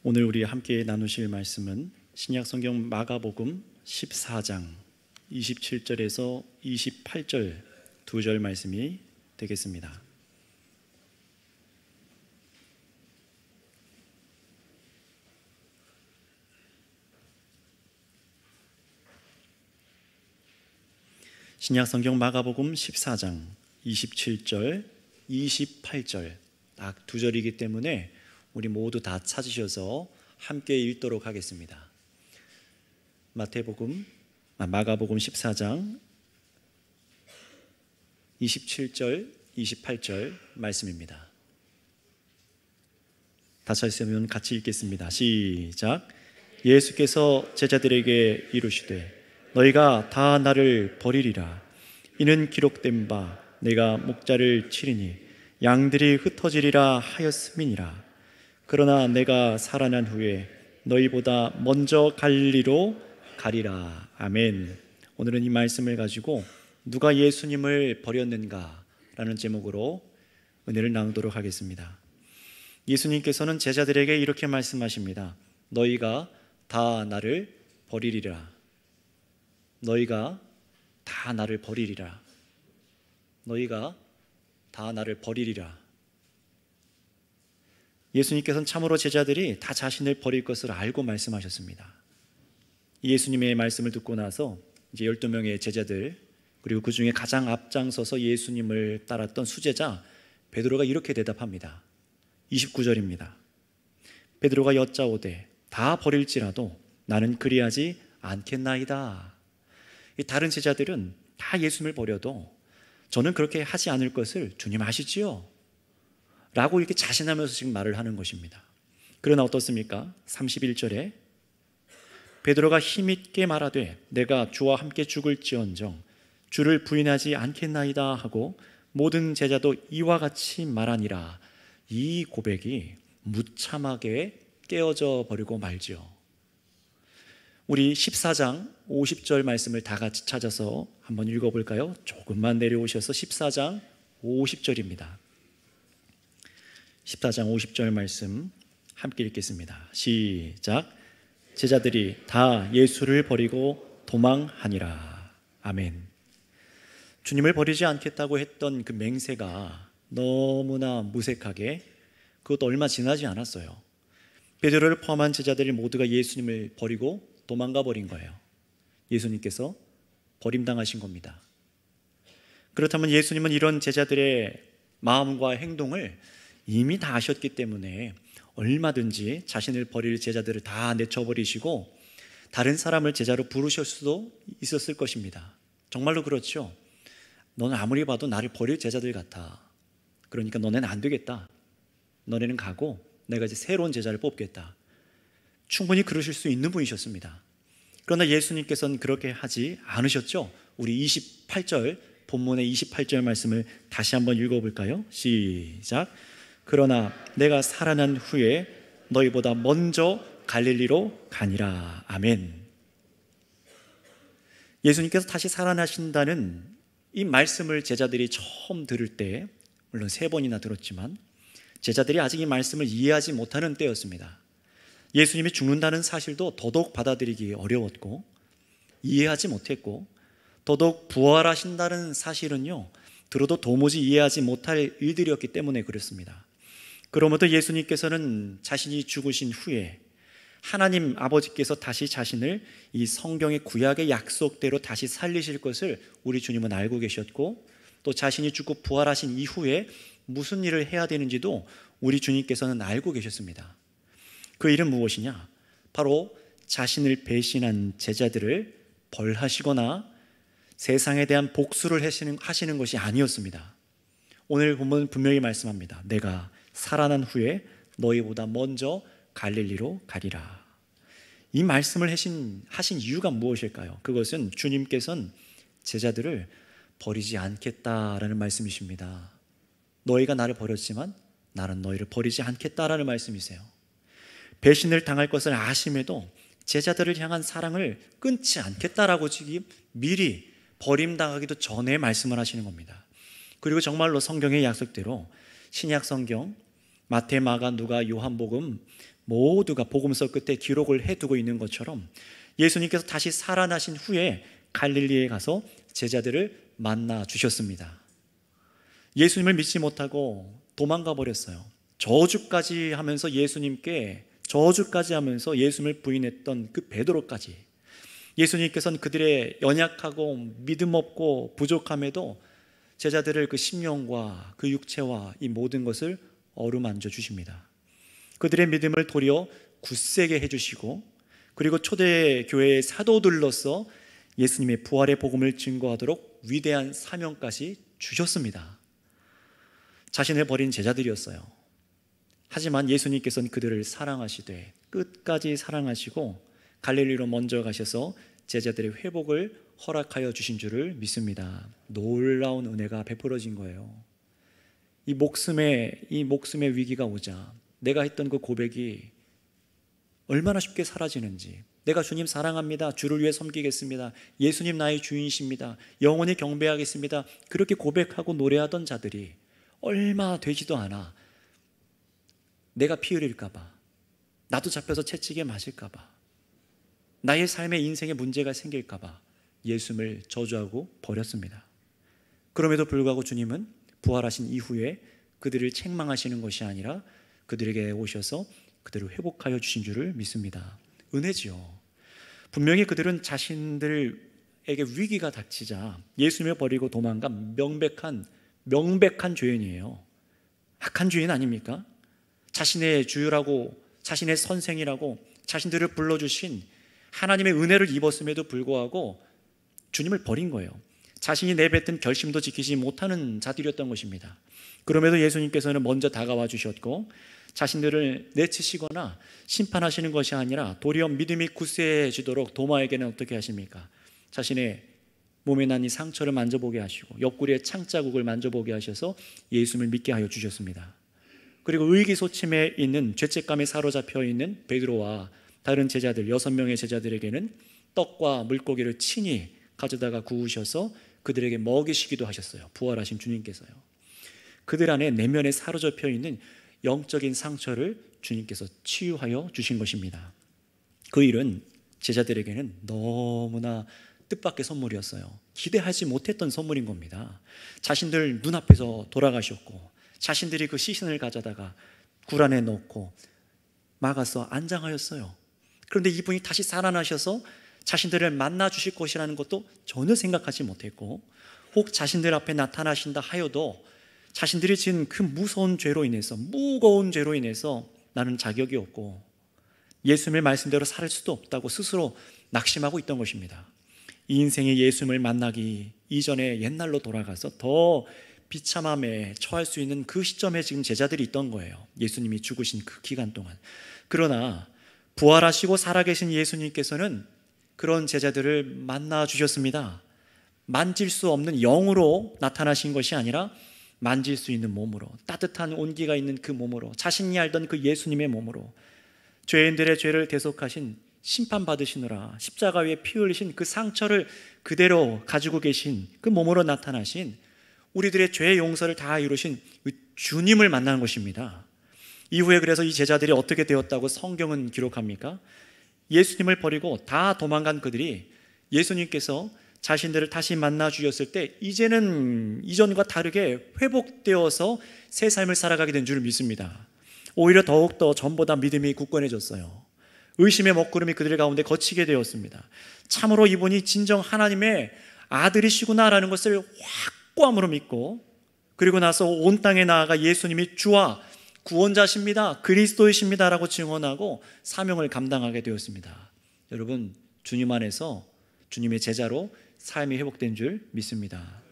오늘 우리 함께 나누실 말씀은 신약성경 마가복음 14장 27절에서 28절 두 절 말씀이 되겠습니다. 신약성경 마가복음 14장 27절, 28절 딱 두 절이기 때문에 우리 모두 다 찾으셔서 함께 읽도록 하겠습니다. 마가복음 14장 27절, 28절 말씀입니다. 다 찾으시면 같이 읽겠습니다. 시작. 예수께서 제자들에게 이르시되 너희가 다 나를 버리리라. 이는 기록된 바 내가 목자를 치리니 양들이 흩어지리라 하였음이니라. 그러나 내가 살아난 후에 너희보다 먼저 갈릴리로 가리라. 아멘. 오늘은 이 말씀을 가지고 누가 예수님을 버렸는가 라는 제목으로 은혜를 나누도록 하겠습니다. 예수님께서는 제자들에게 이렇게 말씀하십니다. 너희가 다 나를 버리리라. 너희가 다 나를 버리리라. 너희가 다 나를 버리리라. 예수님께서는 참으로 제자들이 다 자신을 버릴 것을 알고 말씀하셨습니다. 예수님의 말씀을 듣고 나서 이제 12명의 제자들, 그리고 그 중에 가장 앞장서서 예수님을 따랐던 수제자 베드로가 이렇게 대답합니다. 29절입니다. 베드로가 여짜오되 다 버릴지라도 나는 그리하지 않겠나이다. 다른 제자들은 다 예수님을 버려도 저는 그렇게 하지 않을 것을 주님 아시지요? 라고 이렇게 자신하면서 지금 말을 하는 것입니다. 그러나 어떻습니까? 31절에 베드로가 힘있게 말하되 내가 주와 함께 죽을지언정 주를 부인하지 않겠나이다 하고 모든 제자도 이와 같이 말하니라. 이 고백이 무참하게 깨어져 버리고 말지요. 우리 14장 50절 말씀을 다 같이 찾아서 한번 읽어볼까요? 조금만 내려오셔서 14장 50절입니다. 14장 50절 말씀 함께 읽겠습니다. 시작. 제자들이 다 예수를 버리고 도망하니라. 아멘. 주님을 버리지 않겠다고 했던 그 맹세가 너무나 무색하게, 그것도 얼마 지나지 않았어요. 베드로를 포함한 제자들이 모두가 예수님을 버리고 도망가 버린 거예요. 예수님께서 버림당하신 겁니다. 그렇다면 예수님은 이런 제자들의 마음과 행동을 이미 다 아셨기 때문에 얼마든지 자신을 버릴 제자들을 다 내쳐버리시고 다른 사람을 제자로 부르실 수도 있었을 것입니다. 정말로 그렇죠. 너는 아무리 봐도 나를 버릴 제자들 같아. 그러니까 너네는 안 되겠다. 너네는 가고 내가 이제 새로운 제자를 뽑겠다. 충분히 그러실 수 있는 분이셨습니다. 그러나 예수님께서는 그렇게 하지 않으셨죠. 우리 28절, 본문의 28절 말씀을 다시 한번 읽어볼까요? 시작. 그러나 내가 살아난 후에 너희보다 먼저 갈릴리로 가니라. 아멘. 예수님께서 다시 살아나신다는 이 말씀을 제자들이 처음 들을 때, 물론 3번이나 들었지만 제자들이 아직 이 말씀을 이해하지 못하는 때였습니다. 예수님이 죽는다는 사실도 더더욱 받아들이기 어려웠고 이해하지 못했고, 더더욱 부활하신다는 사실은요 들어도 도무지 이해하지 못할 일들이었기 때문에 그렇습니다. 그러므로 예수님께서는 자신이 죽으신 후에 하나님 아버지께서 다시 자신을 이 성경의 구약의 약속대로 다시 살리실 것을 우리 주님은 알고 계셨고, 또 자신이 죽고 부활하신 이후에 무슨 일을 해야 되는지도 우리 주님께서는 알고 계셨습니다. 그 일은 무엇이냐? 바로 자신을 배신한 제자들을 벌하시거나 세상에 대한 복수를 하시는 것이 아니었습니다. 오늘 본문 분명히 말씀합니다. 내가 살아난 후에 너희보다 먼저 갈릴리로 가리라. 이 말씀을 하신 이유가 무엇일까요? 그것은 주님께서는 제자들을 버리지 않겠다라는 말씀이십니다. 너희가 나를 버렸지만 나는 너희를 버리지 않겠다라는 말씀이세요. 배신을 당할 것을 아심에도 제자들을 향한 사랑을 끊지 않겠다라고 지금 미리 버림당하기도 전에 말씀을 하시는 겁니다. 그리고 정말로 성경의 약속대로 신약 성경 마태, 마가, 누가, 요한복음 모두가 복음서 끝에 기록을 해두고 있는 것처럼 예수님께서 다시 살아나신 후에 갈릴리에 가서 제자들을 만나 주셨습니다. 예수님을 믿지 못하고 도망가 버렸어요. 저주까지 하면서 예수님을 부인했던 그 베드로까지, 예수님께서는 그들의 연약하고 믿음 없고 부족함에도 제자들을 그 심령과 그 육체와 이 모든 것을 어루만져 주십니다. 그들의 믿음을 도리어 굳세게 해주시고, 그리고 초대교회의 사도들로서 예수님의 부활의 복음을 증거하도록 위대한 사명까지 주셨습니다. 자신을 버린 제자들이었어요. 하지만 예수님께서는 그들을 사랑하시되 끝까지 사랑하시고 갈릴리로 먼저 가셔서 제자들의 회복을 허락하여 주신 줄을 믿습니다. 놀라운 은혜가 베풀어진 거예요. 이 목숨의 위기가 오자 내가 했던 그 고백이 얼마나 쉽게 사라지는지, 내가 주님 사랑합니다, 주를 위해 섬기겠습니다, 예수님 나의 주인이십니다, 영원히 경배하겠습니다, 그렇게 고백하고 노래하던 자들이 얼마 되지도 않아 내가 피 흘릴까 봐, 나도 잡혀서 채찍에 맞을까 봐, 나의 삶의 인생에 문제가 생길까 봐 예수님을 저주하고 버렸습니다. 그럼에도 불구하고 주님은 부활하신 이후에 그들을 책망하시는 것이 아니라 그들에게 오셔서 그들을 회복하여 주신 줄을 믿습니다. 은혜지요. 분명히 그들은 자신들에게 위기가 닥치자 예수님을 버리고 도망간 명백한 죄인이에요. 악한 죄인 아닙니까? 자신의 주유라고, 자신의 선생이라고 자신들을 불러주신 하나님의 은혜를 입었음에도 불구하고 주님을 버린 거예요. 자신이 내뱉은 결심도 지키지 못하는 자들이었던 것입니다. 그럼에도 예수님께서는 먼저 다가와 주셨고, 자신들을 내치시거나 심판하시는 것이 아니라 도리어 믿음이 굳세해지도록 도마에게는 어떻게 하십니까? 자신의 몸에 난 이 상처를 만져보게 하시고 옆구리의 창자국을 만져보게 하셔서 예수님을 믿게 하여 주셨습니다. 그리고 의기소침해 있는, 죄책감에 사로잡혀 있는 베드로와 다른 제자들 6명의 제자들에게는 떡과 물고기를 친히 가져다가 구우셔서 그들에게 먹이시기도 하셨어요. 부활하신 주님께서요. 그들 안에 내면에 사로잡혀 있는 영적인 상처를 주님께서 치유하여 주신 것입니다. 그 일은 제자들에게는 너무나 뜻밖의 선물이었어요. 기대하지 못했던 선물인 겁니다. 자신들 눈앞에서 돌아가셨고, 자신들이 그 시신을 가져다가 굴 안에 넣고 막아서 안장하였어요. 그런데 이분이 다시 살아나셔서 자신들을 만나 주실 것이라는 것도 전혀 생각하지 못했고, 혹 자신들 앞에 나타나신다 하여도 자신들이 지은 그 무거운 죄로 인해서 나는 자격이 없고 예수님의 말씀대로 살 수도 없다고 스스로 낙심하고 있던 것입니다. 이 인생의 예수님을 만나기 이전에 옛날로 돌아가서 더 비참함에 처할 수 있는 그 시점에 지금 제자들이 있던 거예요. 예수님이 죽으신 그 기간 동안. 그러나 부활하시고 살아계신 예수님께서는 그런 제자들을 만나 주셨습니다. 만질 수 없는 영으로 나타나신 것이 아니라 만질 수 있는 몸으로, 따뜻한 온기가 있는 그 몸으로, 자신이 알던 그 예수님의 몸으로, 죄인들의 죄를 대속하신, 심판받으시느라 십자가 위에 피 흘리신 그 상처를 그대로 가지고 계신 그 몸으로 나타나신, 우리들의 죄의 용서를 다 이루신 주님을 만나는 것입니다. 이후에 그래서 이 제자들이 어떻게 되었다고 성경은 기록합니까? 예수님을 버리고 다 도망간 그들이 예수님께서 자신들을 다시 만나 주셨을 때 이제는 이전과 다르게 회복되어서 새 삶을 살아가게 된 줄 믿습니다. 오히려 더욱더 전보다 믿음이 굳건해졌어요. 의심의 먹구름이 그들 가운데 거치게 되었습니다. 참으로 이분이 진정 하나님의 아들이시구나라는 것을 확고함으로 믿고, 그리고 나서 온 땅에 나아가 예수님이 주와 구원자십니다, 그리스도이십니다 라고 증언하고 사명을 감당하게 되었습니다. 여러분, 주님 안에서 주님의 제자로 삶이 회복된 줄 믿습니다.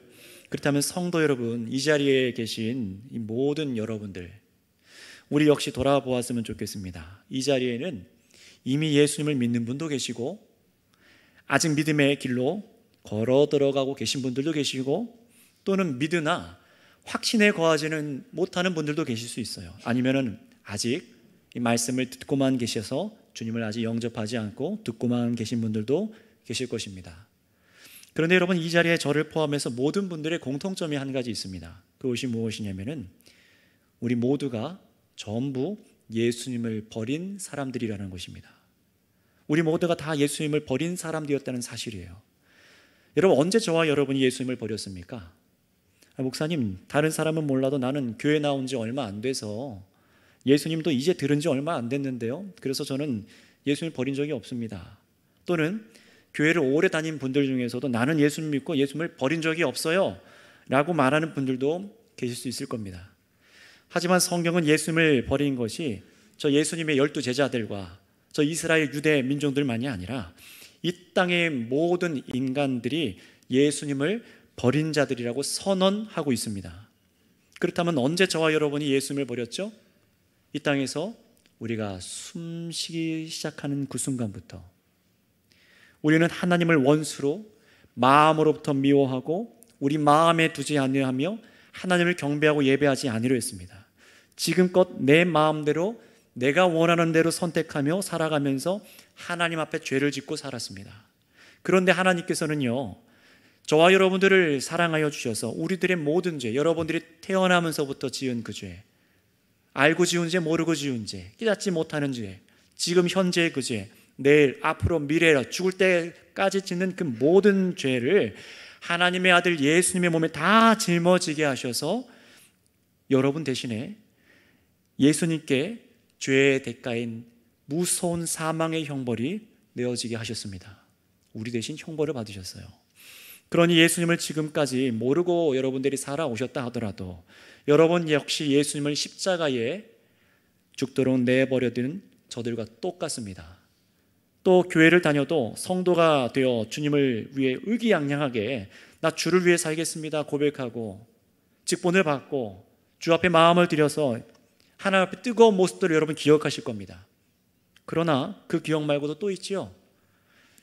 그렇다면 성도 여러분, 이 자리에 계신 이 모든 여러분들, 우리 역시 돌아보았으면 좋겠습니다. 이 자리에는 이미 예수님을 믿는 분도 계시고 아직 믿음의 길로 걸어 들어가고 계신 분들도 계시고, 또는 믿으나 확신에 거하지는 못하는 분들도 계실 수 있어요. 아니면은 아직 이 말씀을 듣고만 계셔서 주님을 아직 영접하지 않고 듣고만 계신 분들도 계실 것입니다. 그런데 여러분, 이 자리에 저를 포함해서 모든 분들의 공통점이 한 가지 있습니다. 그것이 무엇이냐면은 우리 모두가 전부 예수님을 버린 사람들이라는 것입니다. 우리 모두가 다 예수님을 버린 사람들이었다는 사실이에요. 여러분, 언제 저와 여러분이 예수님을 버렸습니까? 목사님, 다른 사람은 몰라도 나는 교회 나온 지 얼마 안 돼서 예수님도 이제 들은 지 얼마 안 됐는데요, 그래서 저는 예수님을 버린 적이 없습니다. 또는 교회를 오래 다닌 분들 중에서도 나는 예수님 믿고 예수님을 버린 적이 없어요 라고 말하는 분들도 계실 수 있을 겁니다. 하지만 성경은 예수님을 버린 것이 저 예수님의 12 제자들과 저 이스라엘 유대 민족들만이 아니라 이 땅의 모든 인간들이 예수님을 버린 자들이라고 선언하고 있습니다. 그렇다면 언제 저와 여러분이 예수님을 버렸죠? 이 땅에서 우리가 숨쉬기 시작하는 그 순간부터 우리는 하나님을 원수로 마음으로부터 미워하고 우리 마음에 두지 아니하며 하나님을 경배하고 예배하지 아니로 했습니다. 지금껏 내 마음대로 내가 원하는 대로 선택하며 살아가면서 하나님 앞에 죄를 짓고 살았습니다. 그런데 하나님께서는요, 저와 여러분들을 사랑하여 주셔서 우리들의 모든 죄, 여러분들이 태어나면서부터 지은 그 죄, 알고 지은 죄, 모르고 지은 죄, 깨닫지 못하는 죄, 지금 현재의 그 죄, 내일, 앞으로, 미래로 죽을 때까지 짓는 그 모든 죄를 하나님의 아들 예수님의 몸에 다 짊어지게 하셔서 여러분 대신에 예수님께 죄의 대가인 무서운 사망의 형벌이 내어지게 하셨습니다. 우리 대신 형벌을 받으셨어요. 그러니 예수님을 지금까지 모르고 여러분들이 살아오셨다 하더라도 여러분 역시 예수님을 십자가에 죽도록 내버려둔 저들과 똑같습니다. 또 교회를 다녀도 성도가 되어 주님을 위해 의기양양하게 나 주를 위해 살겠습니다 고백하고 직분을 받고 주 앞에 마음을 들여서 하나님 앞에 뜨거운 모습들을 여러분 기억하실 겁니다. 그러나 그 기억 말고도 또 있지요.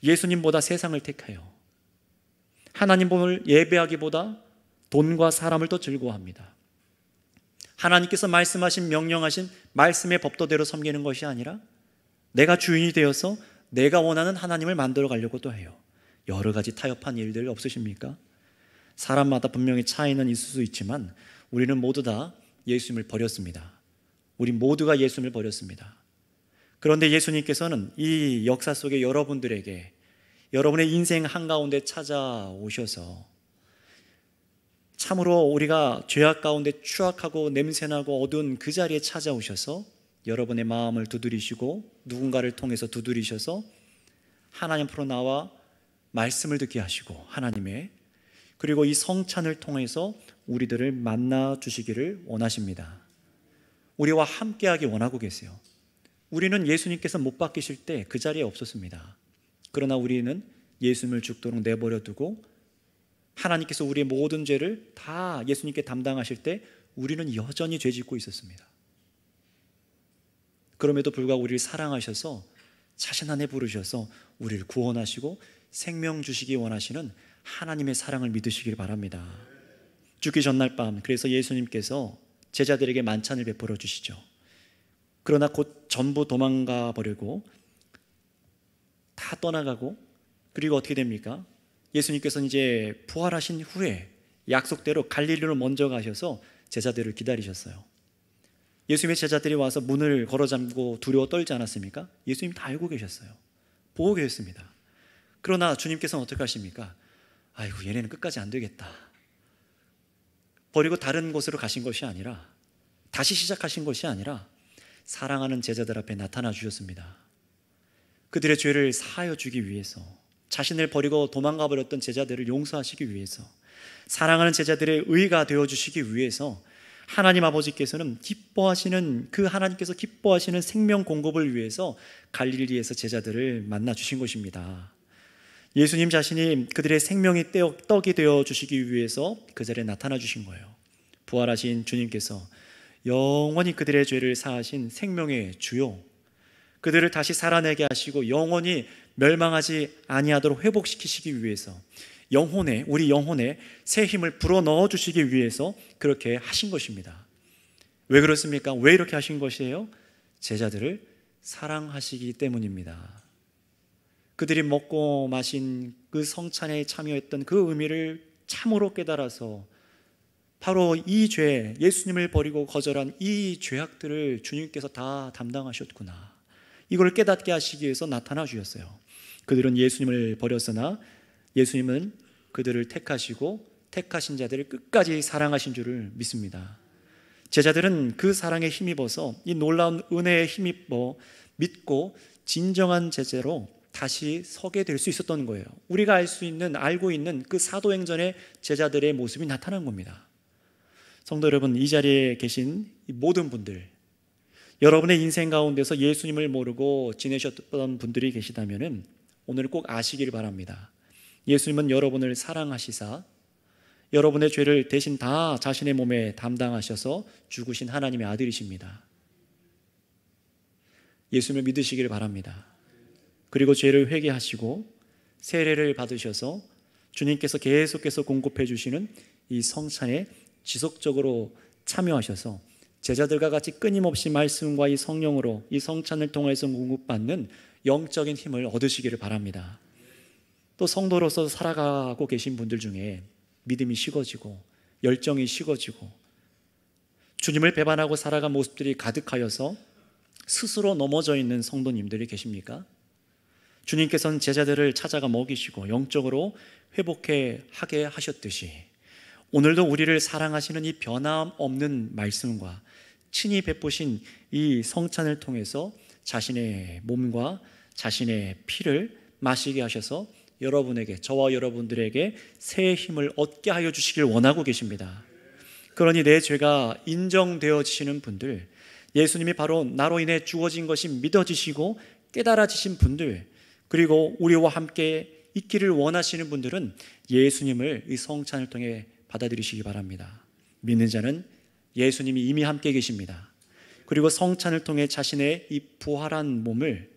예수님보다 세상을 택하여 하나님을 예배하기보다 돈과 사람을 더 즐거워합니다. 하나님께서 말씀하신 명령하신 말씀의 법도대로 섬기는 것이 아니라 내가 주인이 되어서 내가 원하는 하나님을 만들어 가려고 또 해요. 여러 가지 타협한 일들 없으십니까? 사람마다 분명히 차이는 있을 수 있지만 우리는 모두 다 예수님을 버렸습니다. 우리 모두가 예수님을 버렸습니다. 그런데 예수님께서는 이 역사 속에 여러분들에게 여러분의 인생 한가운데 찾아오셔서 참으로 우리가 죄악 가운데 추악하고 냄새나고 어두운 그 자리에 찾아오셔서 여러분의 마음을 두드리시고 누군가를 통해서 두드리셔서 하나님 앞으로 나와 말씀을 듣게 하시고 하나님의 그리고 이 성찬을 통해서 우리들을 만나 주시기를 원하십니다. 우리와 함께하기 원하고 계세요. 우리는 예수님께서 못 박히실 때 그 자리에 없었습니다. 그러나 우리는 예수님을 죽도록 내버려 두고 하나님께서 우리의 모든 죄를 다 예수님께 담당하실 때 우리는 여전히 죄 짓고 있었습니다. 그럼에도 불구하고 우리를 사랑하셔서 자신 안에 부르셔서 우리를 구원하시고 생명 주시기 원하시는 하나님의 사랑을 믿으시길 바랍니다. 죽기 전날 밤 그래서 예수님께서 제자들에게 만찬을 베풀어 주시죠. 그러나 곧 전부 도망가 버리고 다 떠나가고 그리고 어떻게 됩니까? 예수님께서는 이제 부활하신 후에 약속대로 갈릴리로 먼저 가셔서 제자들을 기다리셨어요. 예수님의 제자들이 와서 문을 걸어 잠그고 두려워 떨지 않았습니까? 예수님 다 알고 계셨어요. 보고 계셨습니다. 그러나 주님께서는 어떻게 하십니까? 아이고 얘네는 끝까지 안 되겠다. 버리고 다른 곳으로 가신 것이 아니라 다시 시작하신 것이 아니라 사랑하는 제자들 앞에 나타나 주셨습니다. 그들의 죄를 사하여 주기 위해서 자신을 버리고 도망가 버렸던 제자들을 용서하시기 위해서 사랑하는 제자들의 의가 되어주시기 위해서 하나님 아버지께서는 기뻐하시는 그 하나님께서 기뻐하시는 생명 공급을 위해서 갈릴리에서 제자들을 만나 주신 것입니다. 예수님 자신이 그들의 생명의 떡이 되어주시기 위해서 그 자리에 나타나 주신 거예요. 부활하신 주님께서 영원히 그들의 죄를 사하신 생명의 주요 그들을 다시 살아내게 하시고 영원히 멸망하지 아니하도록 회복시키시기 위해서 우리 영혼에 새 힘을 불어넣어 주시기 위해서 그렇게 하신 것입니다. 왜 그렇습니까? 왜 이렇게 하신 것이에요? 제자들을 사랑하시기 때문입니다. 그들이 먹고 마신 그 성찬에 참여했던 그 의미를 참으로 깨달아서 바로 이 죄, 예수님을 버리고 거절한 이 죄악들을 주님께서 다 담당하셨구나. 이걸 깨닫게 하시기 위해서 나타나 주셨어요. 그들은 예수님을 버렸으나 예수님은 그들을 택하시고 택하신 자들을 끝까지 사랑하신 줄을 믿습니다. 제자들은 그 사랑에 힘입어서 이 놀라운 은혜에 힘입어 믿고 진정한 제자로 다시 서게 될 수 있었던 거예요. 우리가 알고 있는 그 사도행전의 제자들의 모습이 나타난 겁니다. 성도 여러분, 이 자리에 계신 모든 분들, 여러분의 인생 가운데서 예수님을 모르고 지내셨던 분들이 계시다면 오늘 꼭 아시길 바랍니다. 예수님은 여러분을 사랑하시사 여러분의 죄를 대신 다 자신의 몸에 담당하셔서 죽으신 하나님의 아들이십니다. 예수님을 믿으시길 바랍니다. 그리고 죄를 회개하시고 세례를 받으셔서 주님께서 계속해서 공급해 주시는 이 성찬에 지속적으로 참여하셔서 제자들과 같이 끊임없이 말씀과 이 성령으로 이 성찬을 통해서 공급받는 영적인 힘을 얻으시기를 바랍니다. 또 성도로서 살아가고 계신 분들 중에 믿음이 식어지고 열정이 식어지고 주님을 배반하고 살아간 모습들이 가득하여서 스스로 넘어져 있는 성도님들이 계십니까? 주님께서는 제자들을 찾아가 먹이시고 영적으로 회복해 하게 하셨듯이 오늘도 우리를 사랑하시는 이 변함없는 말씀과 친히 베푸신 이 성찬을 통해서 자신의 몸과 자신의 피를 마시게 하셔서 여러분에게, 저와 여러분들에게 새 힘을 얻게 하여 주시길 원하고 계십니다. 그러니 내 죄가 인정되어지시는 분들, 예수님이 바로 나로 인해 죽어진 것이 믿어지시고 깨달아지신 분들, 그리고 우리와 함께 있기를 원하시는 분들은 예수님을 이 성찬을 통해 받아들이시기 바랍니다. 믿는 자는 예수님이 이미 함께 계십니다. 그리고 성찬을 통해 자신의 이 부활한 몸을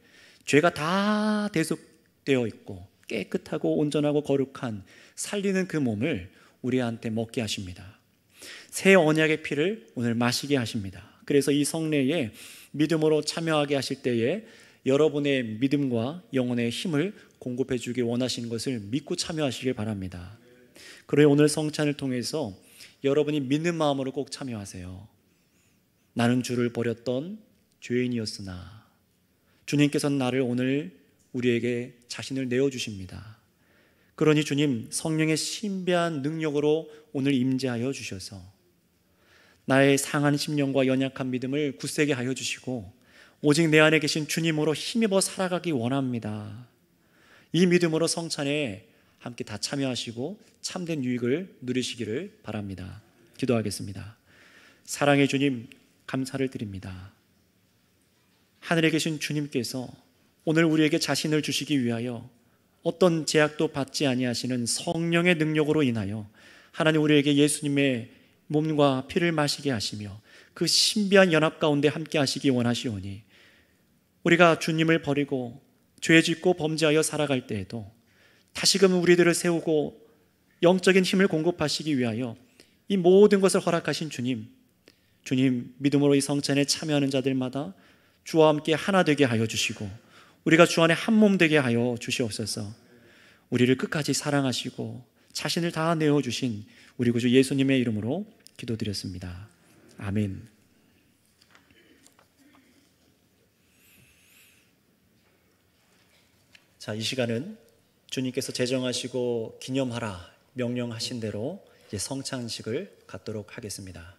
죄가 다 대속되어 있고 깨끗하고 온전하고 거룩한 살리는 그 몸을 우리한테 먹게 하십니다. 새 언약의 피를 오늘 마시게 하십니다. 그래서 이 성례에 믿음으로 참여하게 하실 때에 여러분의 믿음과 영혼의 힘을 공급해 주길 원하시는 것을 믿고 참여하시길 바랍니다. 그러니 오늘 성찬을 통해서 여러분이 믿는 마음으로 꼭 참여하세요. 나는 주를 버렸던 죄인이었으나 주님께서는 나를 오늘 우리에게 자신을 내어주십니다. 그러니 주님 성령의 신비한 능력으로 오늘 임재하여 주셔서 나의 상한 심령과 연약한 믿음을 굳세게 하여 주시고 오직 내 안에 계신 주님으로 힘입어 살아가기 원합니다. 이 믿음으로 성찬에 함께 다 참여하시고 참된 유익을 누리시기를 바랍니다. 기도하겠습니다. 사랑의 주님, 감사를 드립니다. 하늘에 계신 주님께서 오늘 우리에게 자신을 주시기 위하여 어떤 제약도 받지 아니하시는 성령의 능력으로 인하여 하나님 우리에게 예수님의 몸과 피를 마시게 하시며 그 신비한 연합 가운데 함께 하시기 원하시오니 우리가 주님을 버리고 죄 짓고 범죄하여 살아갈 때에도 다시금 우리들을 세우고 영적인 힘을 공급하시기 위하여 이 모든 것을 허락하신 주님 믿음으로 이 성찬에 참여하는 자들마다 주와 함께 하나 되게 하여 주시고 우리가 주 안에 한 몸 되게 하여 주시옵소서. 우리를 끝까지 사랑하시고 자신을 다 내어주신 우리 구주 예수님의 이름으로 기도드렸습니다. 아멘. 자, 이 시간은 주님께서 제정하시고 기념하라 명령하신 대로 이제 성찬식을 갖도록 하겠습니다.